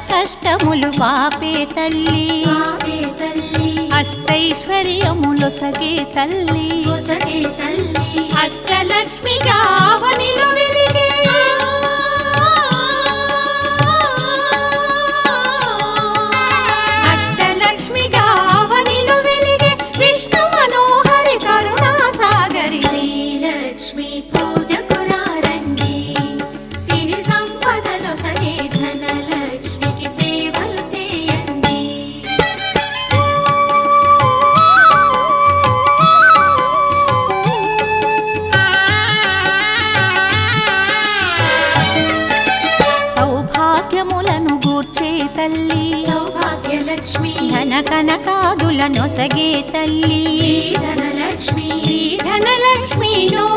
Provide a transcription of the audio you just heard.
కష్టములు పాపే తల్లి అష్టైశ్వర్యములొసగే తల్లి అష్టలక్ష్మిగా అవనిలో వెలిగే అష్టలక్ష్మిగా అవనిలో వెలిగే విష్ణు మనోహరి కరుణా సాగరి శ్రీలక్ష్మి పూజకురారండి సిరి సంపదలో సగే ధనలక్ష్మికి సేవలు చేయండి. సౌభాగ్యములను గూర్చే తల్లి సౌభాగ్యలక్ష్మి ధన కనకాదుల నొసగే తల్లి ధనలక్ష్మి ధనలక్ష్మి నో